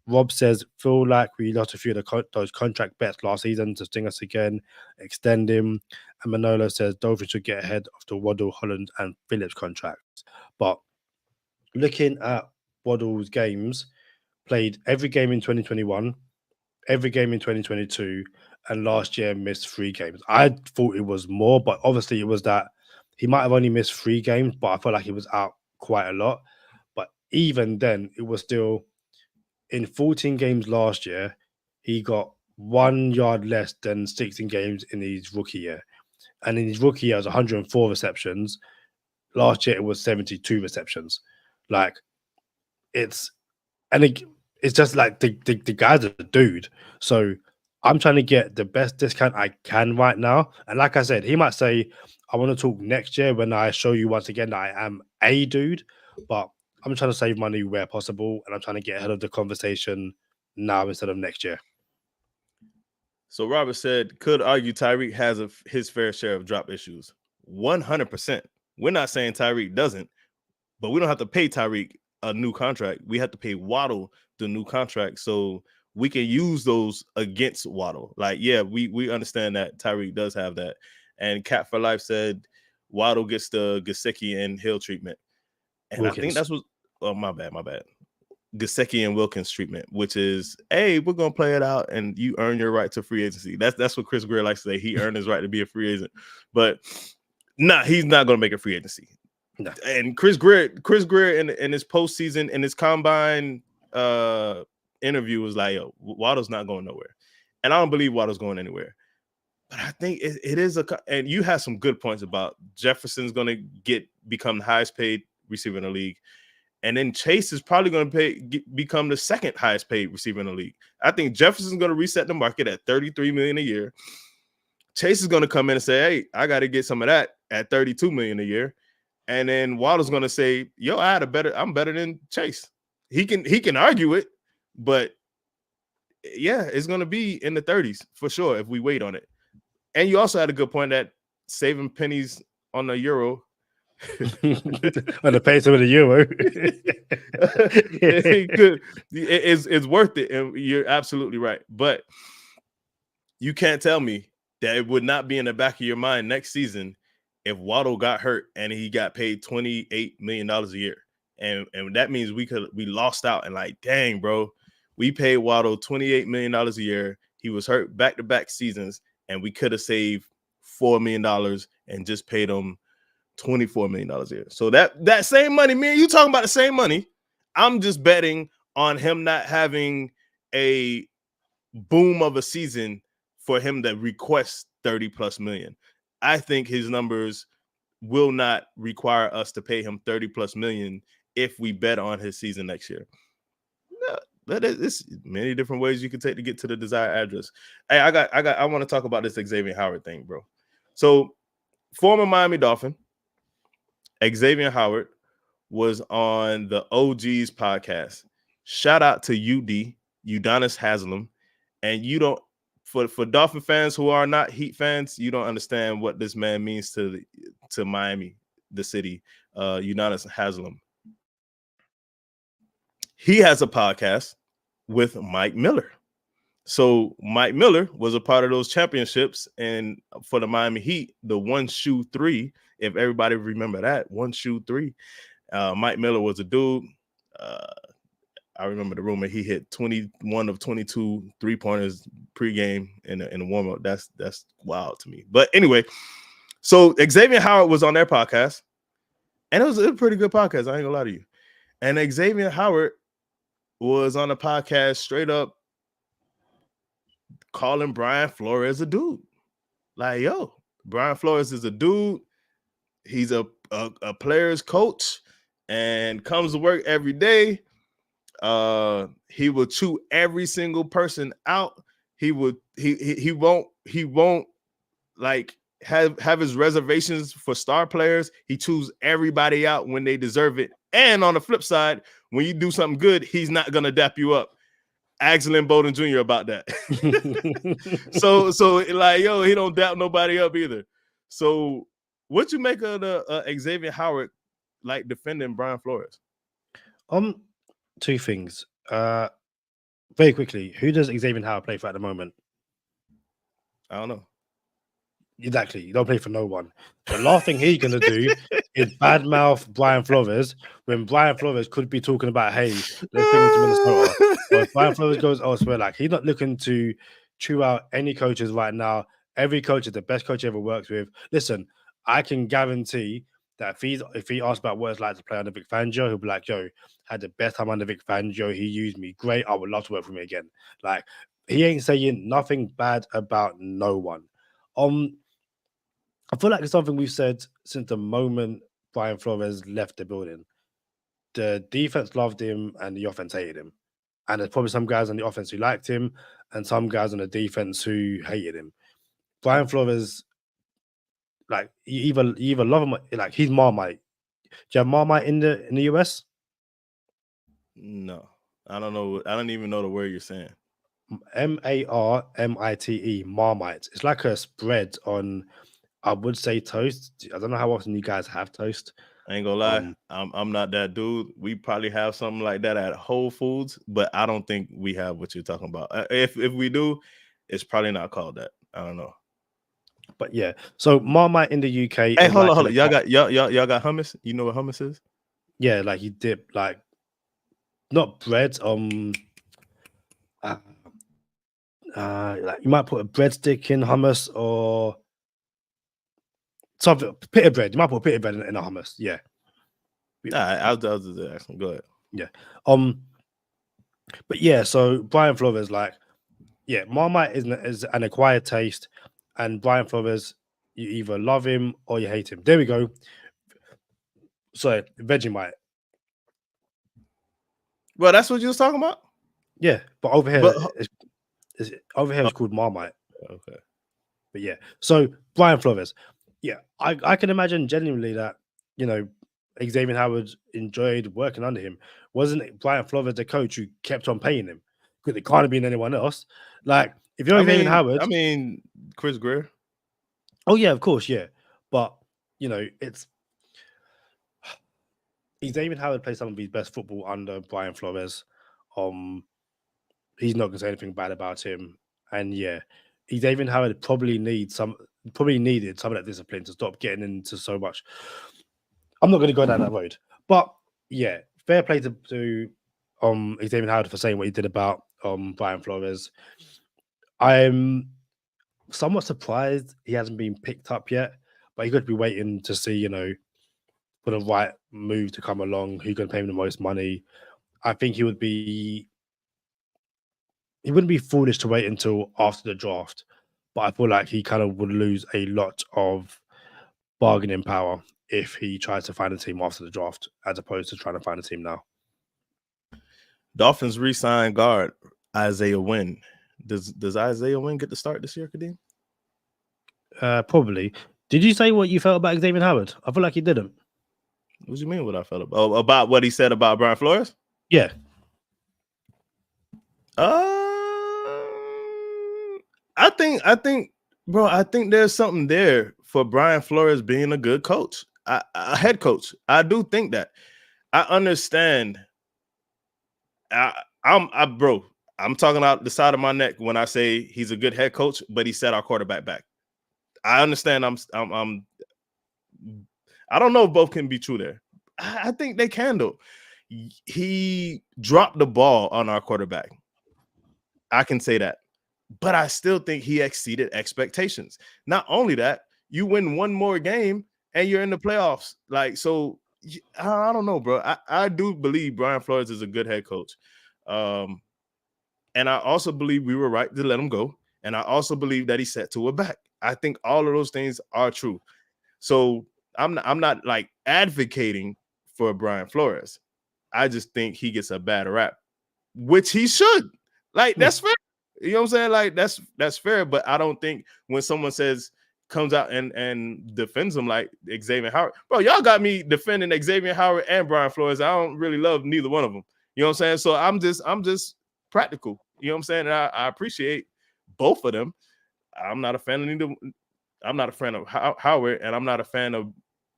Rob says, feel like we lost a few of those contract bets last season to sting us again, extend him. And Manolo says Dolphins should get ahead of the Waddle, Holland, and Phillips contracts. But looking at Waddle's games, played every game in 2021, every game in 2022, and last year missed 3 games. I thought it was more, but obviously it was that he might have only missed 3 games, but I felt like he was out quite a lot. But even then, it was still in 14 games last year, he got 1 yard less than 16 games in his rookie year. And in his rookie year, it was 104 receptions. Last year, it was 72 receptions. Like, it's just like the guy's a dude. So I'm trying to get the best discount I can right now. And like I said, he might say, I want to talk next year when I show you once again that I am a dude. But I'm trying to save money where possible. And I'm trying to get ahead of the conversation now instead of next year. So Robert said, could argue Tyreek has his fair share of drop issues. 100%. We're not saying Tyreek doesn't, but we don't have to pay Tyreek a new contract. We have to pay Waddle the new contract, so we can use those against Waddle. Like, yeah, we understand that Tyreek does have that. And Cat for Life said Waddle gets the Gesicki and Hill treatment. And Wilkins. I think that's what. Oh, my bad. Gesicki and Wilkins treatment, which is, hey, we're gonna play it out, and you earn your right to free agency. That's what Chris Greer likes to say. He earned his right to be a free agent, but he's not gonna make a free agency. No. And Chris Greer in his postseason, in his combine interview was like, yo, Waddle's not going nowhere. And I don't believe Waddle's going anywhere. But I think it is and you have some good points about Jefferson's going to become the highest paid receiver in the league. And then Chase is probably going to become the second highest paid receiver in the league. I think Jefferson's going to reset the market at $33 million a year. Chase is going to come in and say, hey, I got to get some of that at $32 million a year. And then Waddle's going to say, yo, I'm better than Chase. He can argue it, but yeah, it's going to be in the 30s for sure if we wait on it. And you also had a good point that saving pennies on the euro on the peso of the euro it's worth it, and you're absolutely right. But you can't tell me that it would not be in the back of your mind next season if Waddle got hurt and he got paid $28 million a year. And that means we lost out, and like, dang, bro, we paid Waddle $28 million a year. He was hurt back-to-back seasons, and we could have saved $4 million and just paid him $24 million a year. So that same money, man, you talking about the same money. I'm just betting on him not having a boom of a season for him to request 30+ million. I think his numbers will not require us to pay him 30+ million if we bet on his season next year. No, there's many different ways you can take to get to the desired address. Hey, I want to talk about this Xavier Howard thing, bro. So, former Miami Dolphin Xavier Howard was on the OG's podcast. Shout out to Udonis Haslem. And you don't, for Dolphin fans who are not Heat fans, you don't understand what this man means to Miami, the city. Udonis Haslem. He has a podcast with Mike Miller. So Mike Miller was a part of those championships, and for the Miami Heat, the 1-shoe-3, if everybody remember that 1-shoe-3, Mike Miller was a dude. I remember the rumor he hit 21 of 22 3-pointers pregame in the warm-up. That's wild to me. But anyway, so Xavier Howard was on their podcast, and it was a pretty good podcast. I ain't gonna lie to you. And Xavier Howard was on a podcast straight up calling Brian Flores a dude. Like, yo, Brian Flores is a dude. He's a player's coach, and comes to work every day. He will chew every single person out. He won't like have his reservations for star players. He chews everybody out when they deserve it. And on the flip side, when you do something good, he's not gonna dap you up. Ask Lynn Bowden Jr. about that. so like, yo, he don't dap nobody up either. So what you make of the Xavier Howard like defending Brian Flores? Two things. Very quickly, who does Xavier Howard play for at the moment? I don't know. Exactly. You don't play for no one. The last thing he's going to do is badmouth Brian Flores when Brian Flores could be talking about, hey, let's bring him to Minnesota. Or if Brian Flores goes elsewhere, like he's not looking to chew out any coaches right now. Every coach is the best coach he ever works with. Listen, I can guarantee that if he asks about what it's like to play under Vic Fangio, he'll be like, yo, had the best time under Vic Fangio. He used me great. I would love to work for him again. Like, he ain't saying nothing bad about no one. I feel like it's something we've said since the moment Brian Flores left the building. The defense loved him and the offense hated him. And there's probably some guys on the offense who liked him and some guys on the defense who hated him. Brian Flores, like, you either love him, like, he's Marmite. Do you have Marmite in the US? No, I don't know. I don't even know the word you're saying. Marmite, Marmite. It's like a spread on, I would say, toast. I don't know how often you guys have toast. I ain't gonna lie, I'm not that dude. We probably have something like that at Whole Foods, but I don't think we have what you're talking about. If we do, it's probably not called that. I don't know. But yeah, so Marmite in the UK. Hey, hold on. Y'all got hummus? You know what hummus is? Yeah, like you dip like not bread. Like you might put a breadstick in hummus or something. Pita bread. You might put pita bread in a hummus. Yeah. I'll do that. Go ahead. Yeah. But yeah, so Brian Flores, like, yeah, Marmite is an acquired taste, and Brian Flores, you either love him or you hate him. There we go. Sorry, Vegemite. Well, that's what you was talking about. Yeah, but over here, it's called Marmite. Okay. But yeah, so Brian Flores, yeah, I can imagine genuinely that, you know, Xavier Howard enjoyed working under him. Wasn't it Brian Flores the coach who kept on paying him? Because it can't have been anyone else. Like, if you're Xavier Howard, Chris Greer. Oh yeah, of course, yeah. But you know, it's Xavier Howard played some of his best football under Brian Flores. He's not gonna say anything bad about him. And yeah, Xavier Howard probably needed some of that discipline to stop getting into so much. I'm not gonna go down that road. But yeah, fair play to Xavier Howard for saying what he did about Brian Flores. I'm somewhat surprised he hasn't been picked up yet, but he could be waiting to see, you know, for the right move to come along, who's going to pay him the most money. I think he wouldn't be foolish to wait until after the draft, but I feel like he kind of would lose a lot of bargaining power if he tries to find a team after the draft, as opposed to trying to find a team now. Dolphins re-sign guard Isaiah Wynn. Does Isaiah Wynn get to start this year, Kadeem? Probably. Did you say what you felt about Xavier Howard? I feel like you didn't. What do you mean what I felt about what he said about Brian Flores? Yeah. I think, bro, I think there's something there for Brian Flores being a good coach, a head coach. I do think that. I understand. Bro, I'm talking out the side of my neck when I say he's a good head coach, but he set our quarterback back. I understand. I don't know if both can be true there. I think they can though. He dropped the ball on our quarterback. I can say that. But I still think he exceeded expectations. Not only that, you win one more game and you're in the playoffs. Like, so I don't know, bro. I do believe Brian Flores is a good head coach. And I also believe we were right to let him go. And I also believe that he set Tua back. I think all of those things are true. So I'm not like advocating for Brian Flores. I just think he gets a bad rap, which he should. Like, that's fair. You know what I'm saying? Like, that's fair. But I don't think when someone comes out and defends him like Xavier Howard, bro, y'all got me defending Xavier Howard and Brian Flores. I don't really love neither one of them. You know what I'm saying? So I'm just practical. You know what I'm saying? And I appreciate both of them. I'm not a fan of neither. I'm not a fan of Howard, and I'm not a fan of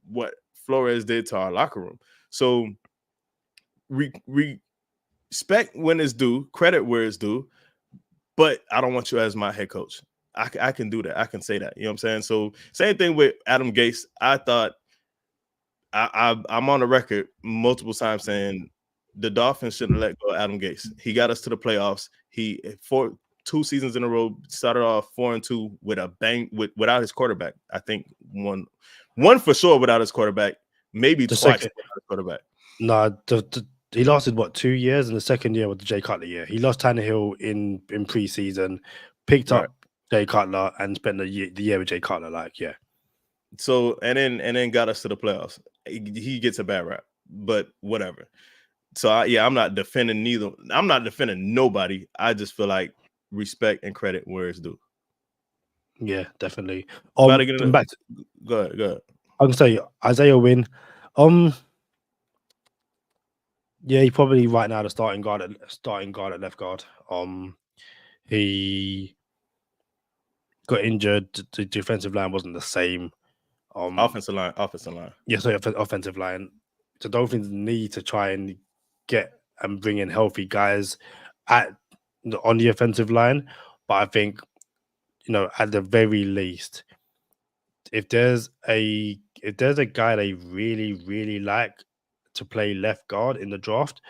what Flores did to our locker room. So respect when it's due, credit where it's due, but I don't want you as my head coach. I can do that. I can say that. You know what I'm saying? So same thing with Adam Gase. I thought I'm on the record multiple times saying the Dolphins shouldn't let go of Adam Gase. He got us to the playoffs. He for 2 seasons in a row started off 4-2 with a bang without his quarterback. I think one for sure without his quarterback, maybe twice without his quarterback. No, he lasted 2 years, and the second year was the Jay Cutler year. He lost Tannehill in preseason, picked up Jay Cutler, and spent the year with Jay Cutler. Like, yeah. So and then got us to the playoffs. He gets a bad rap, but whatever. So I'm not defending neither. I'm not defending nobody. I just feel like respect and credit where it's due. Yeah, definitely. Go ahead. I'm gonna say Isaiah Wynn. Yeah, he probably right now the starting guard at left guard. He got injured. The defensive line wasn't the same. Offensive line. Yeah, so offensive line. The Dolphins need to try and get and bring in healthy guys on the offensive line. But I think, at the very least, if there's a guy they really, really like to play left guard in the draft,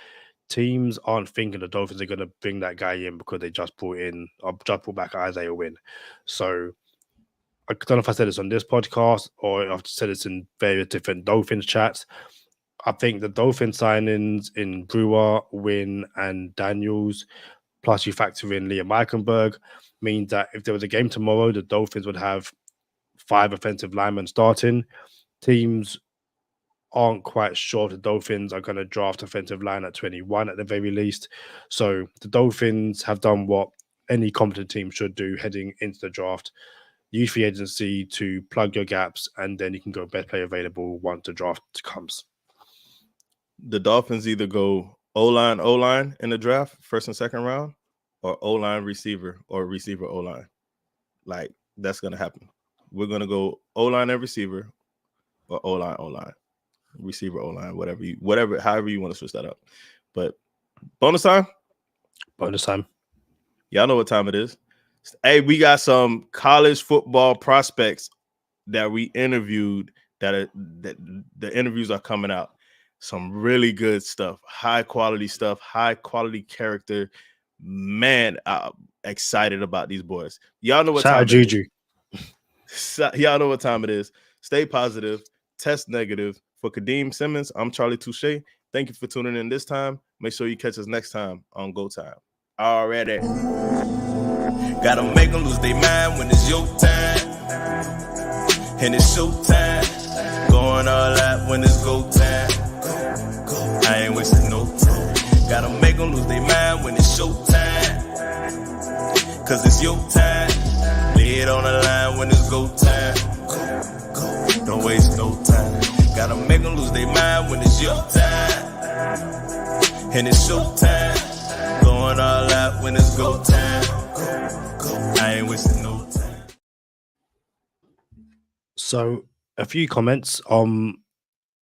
teams aren't thinking the Dolphins are going to bring that guy in because they just brought back Isaiah Wynn. So I don't know if I said this on this podcast or I've said this in various different Dolphins chats. I think the Dolphin signings in Brewer, Wynn, and Daniels, plus you factor in Liam Eichenberg, means that if there was a game tomorrow, the Dolphins would have 5 offensive linemen starting. Teams aren't quite sure the Dolphins are going to draft offensive line at 21 at the very least. So the Dolphins have done what any competent team should do heading into the draft. Use free agency to plug your gaps, and then you can go best player available once the draft comes. The Dolphins either go O-line in the draft, first and second round, or O-line receiver or receiver O-line. Like, that's going to happen. We're going to go O-line and receiver, or O-line, receiver O-line, whatever, however you want to switch that up. But bonus time. Y'all know what time it is. Hey, we got some college football prospects that we interviewed that the interviews are coming out. Some really good stuff, high quality stuff, high quality character. Man, I'm excited about these boys. Y'all know what time it is. Y'all know what time it is. Stay positive, test negative. For Kadeem Simmons, I'm Charlie Touche. Thank you for tuning in this time. Make sure you catch us next time on Go Time. Already. Gotta make them lose their mind when it's your time. And it's show time. Going all out when it's go time. I ain't wasting no time. Gotta make them lose their mind when it's show time. Cause it's your time. Lay it on the line when it's go time. Don't waste no time. Gotta make them lose their mind when it's your time. And it's show time. Going all out when it's go time. I ain't wasting no time. So a few comments.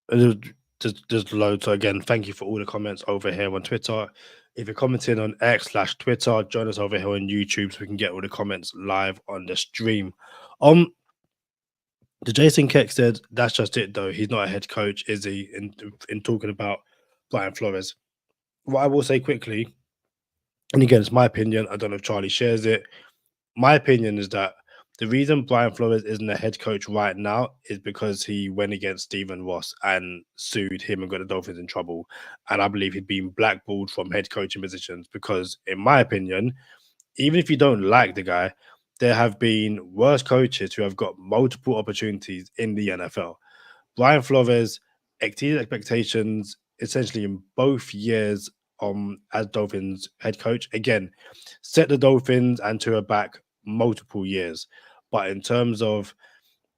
There's loads. So again, thank you for all the comments over here on Twitter. If you're commenting on X/Twitter, join us over here on YouTube so we can get all the comments live on the stream. The Jason Keck said that's just it though. He's not a head coach, is he? In talking about Brian Flores. What I will say quickly, and again, it's my opinion. I don't know if Charlie shares it. My opinion is that the reason Brian Flores isn't a head coach right now is because he went against Stephen Ross and sued him and got the Dolphins in trouble. And I believe he'd been blackballed from head coaching positions because, in my opinion, even if you don't like the guy, there have been worse coaches who have got multiple opportunities in the NFL. Brian Flores exceeded expectations essentially in both years as Dolphins head coach. Again, set the Dolphins and Tua back multiple years. But in terms of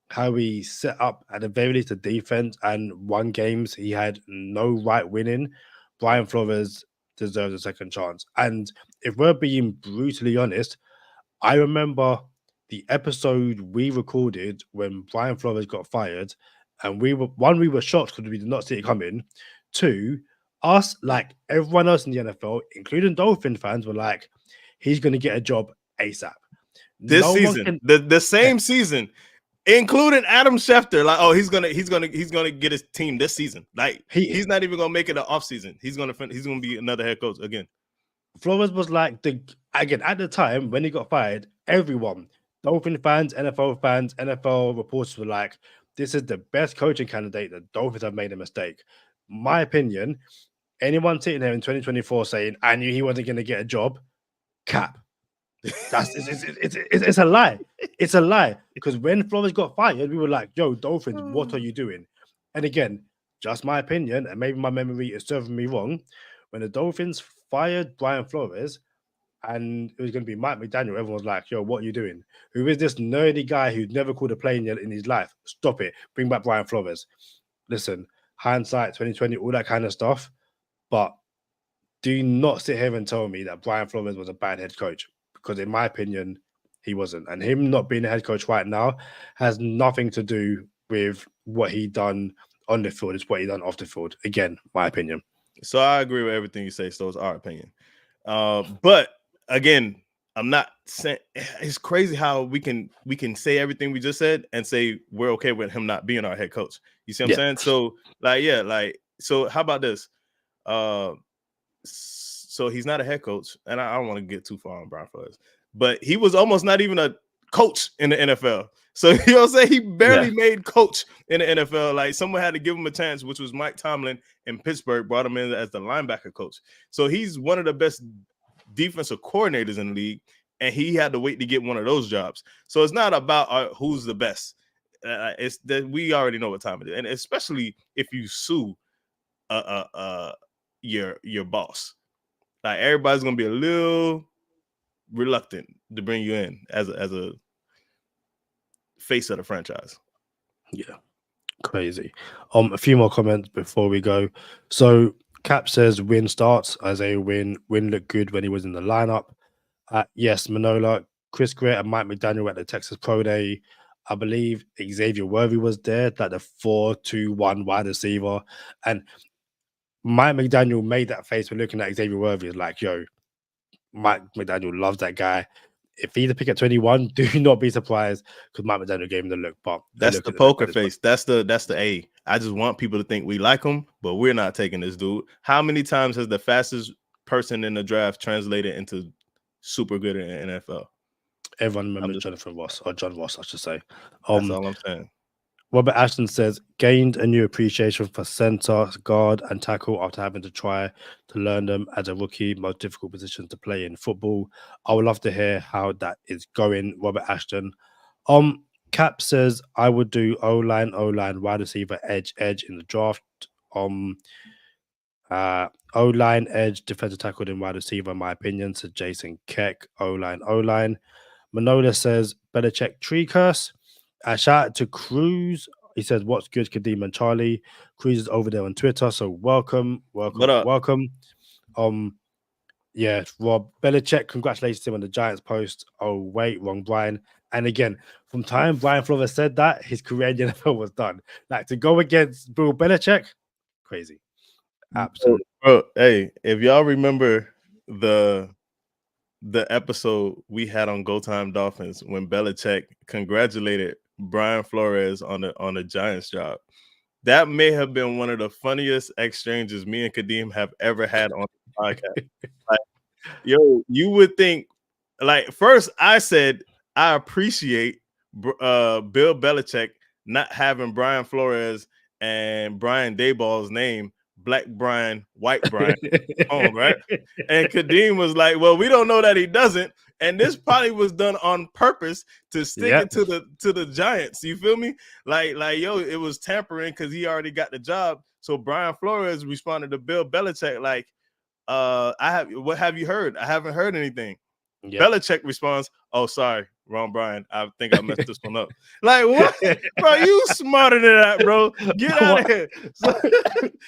how he set up at the very least the defense and won games he had no right winning, Brian Flores deserves a second chance. And if we're being brutally honest, I remember the episode we recorded when Brian Flores got fired, and we were shocked because we did not see it coming. Two, us, like everyone else in the NFL, including Dolphin fans, were like, he's going to get a job ASAP. This season, the same season, including Adam Schefter, like, oh, he's gonna get his team this season. Like he's not even gonna make it an off season. He's gonna be another head coach again. Flores was like again at the time when he got fired, everyone, Dolphin fans, NFL reporters were like, this is the best coaching candidate. The Dolphins have made a mistake. My opinion, anyone sitting here in 2024 saying I knew he wasn't going to get a job, cap. It's a lie. It's a lie. Because when Flores got fired, we were like, yo, Dolphins, what are you doing? And again, just my opinion, and maybe my memory is serving me wrong. When the Dolphins fired Brian Flores and it was going to be Mike McDaniel, everyone was like, yo, what are you doing? Who is this nerdy guy who's never called a play in his life? Stop it. Bring back Brian Flores. Listen, hindsight, 2020, all that kind of stuff. But do not sit here and tell me that Brian Flores was a bad head coach. Because in my opinion, he wasn't. And him not being a head coach right now has nothing to do with what he done on the field. It's what he done off the field. Again, my opinion. So I agree with everything you say. So it's our opinion. But again, I'm not saying it's crazy how we can say everything we just said and say we're okay with him not being our head coach. You see what I'm saying? So so how about this? So he's not a head coach, and I don't want to get too far on Brian Flores, but he was almost not even a coach in the NFL. So, you know what I'm saying? He barely made coach in the NFL. Like, someone had to give him a chance, which was Mike Tomlin in Pittsburgh, brought him in as the linebacker coach. So he's one of the best defensive coordinators in the league, and he had to wait to get one of those jobs. So it's not about who's the best. It's that we already know what time it is, and especially if you sue your boss. Like, everybody's gonna be a little reluctant to bring you in as a face of the franchise. Yeah, crazy. A few more comments before we go. So Cap says win starts as a win. Win looked good when he was in the lineup. Yes, Manola, Chris Greer, and Mike McDaniel at the Texas Pro Day. I believe Xavier Worthy was there, like the 4-2-1 wide receiver, and Mike McDaniel made that face when looking at Xavier Worthy. Is like, yo, Mike McDaniel loves that guy. If he's a pick at 21, do not be surprised because Mike McDaniel gave him the look. But that's the poker face. That's the A. I just want people to think we like him, but we're not taking this dude. How many times has the fastest person in the draft translated into super good in the NFL? Everyone remembers Jonathan Ross, or John Ross, I should say. That's all I'm saying. Robert Ashton says, gained a new appreciation for center, guard, and tackle after having to try to learn them as a rookie, most difficult position to play in football. I would love to hear how that is going, Robert Ashton. Cap says, I would do O-line, wide receiver, edge in the draft. O-line, edge, defensive tackle, and wide receiver, in my opinion, says Jason Keck. O-line. Manola says, Belichick tree curse. Shout out to Cruz. He says, what's good, Kadeem and Charlie? Cruz is over there on Twitter, so welcome. Yeah, Rob Belichick, congratulations to him on the Giants post. Oh, wait, wrong Brian. And again, from time Brian Flores said that, his career in the NFL was done. Like, to go against Bill Belichick, crazy. Absolutely. Bro, hey, if y'all remember the episode we had on Go Time Dolphins when Belichick congratulated Brian Flores on the Giants job, that may have been one of the funniest exchanges me and Kadeem have ever had on the podcast. Like, yo, you would think, like, first I said I appreciate Bill Belichick not having Brian Flores and Brian Dayball's name, Black Brian, White Brian, right? And Kadeem was like, well, we don't know that he doesn't. And this probably was done on purpose to stick it to the Giants. You feel me? Like yo, it was tampering because he already got the job. So Brian Flores responded to Bill Belichick like, what have you heard? I haven't heard anything. Yep. Belichick responds, "Oh, sorry, wrong Brian. I think I messed this one up." Like, what? Bro, you smarter than that, bro. Get out of here. So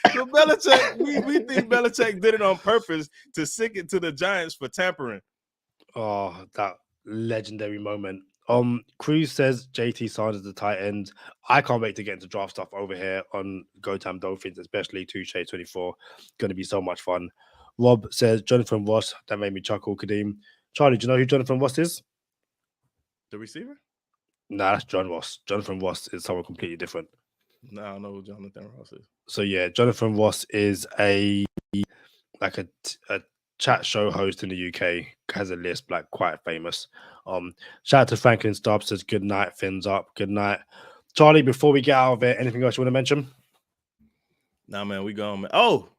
Belichick, we think Belichick did it on purpose to stick it to the Giants for tampering. Oh, that legendary moment. Cruz says JT signs as the tight end. I can't wait to get into draft stuff over here on Go Time Dolphins, especially Touche 24. Going to be so much fun. Rob says Jonathan Ross. That made me chuckle. Kadeem. Charlie, do you know who Jonathan Ross is? The receiver? Nah, that's John Ross. Jonathan Ross is someone completely different. No, I don't know who Jonathan Ross is. So yeah, Jonathan Ross is a chat show host in the UK. Has a list, like quite famous. Shout out to Franklin Stubbs, says good night, fins up. Good night. Charlie, before we get out of it, anything else you want to mention? Nah, man, we gone, man. Oh.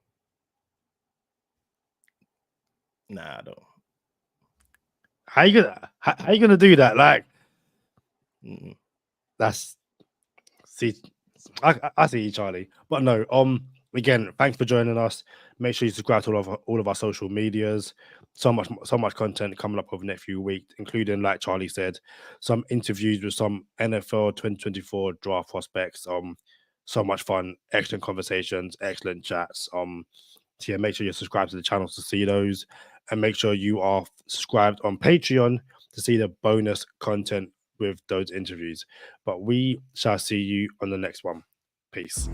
Nah, I don't. How you gonna do that? Like, that's I see you, Charlie. But no, again, thanks for joining us. Make sure you subscribe to all of our social medias. So much content coming up over the next few weeks, including, like Charlie said, some interviews with some NFL 2024 draft prospects. So much fun, excellent conversations, excellent chats. So yeah, make sure you're subscribed to the channel to see those. And make sure you are subscribed on Patreon to see the bonus content with those interviews. But we shall see you on the next one. Peace.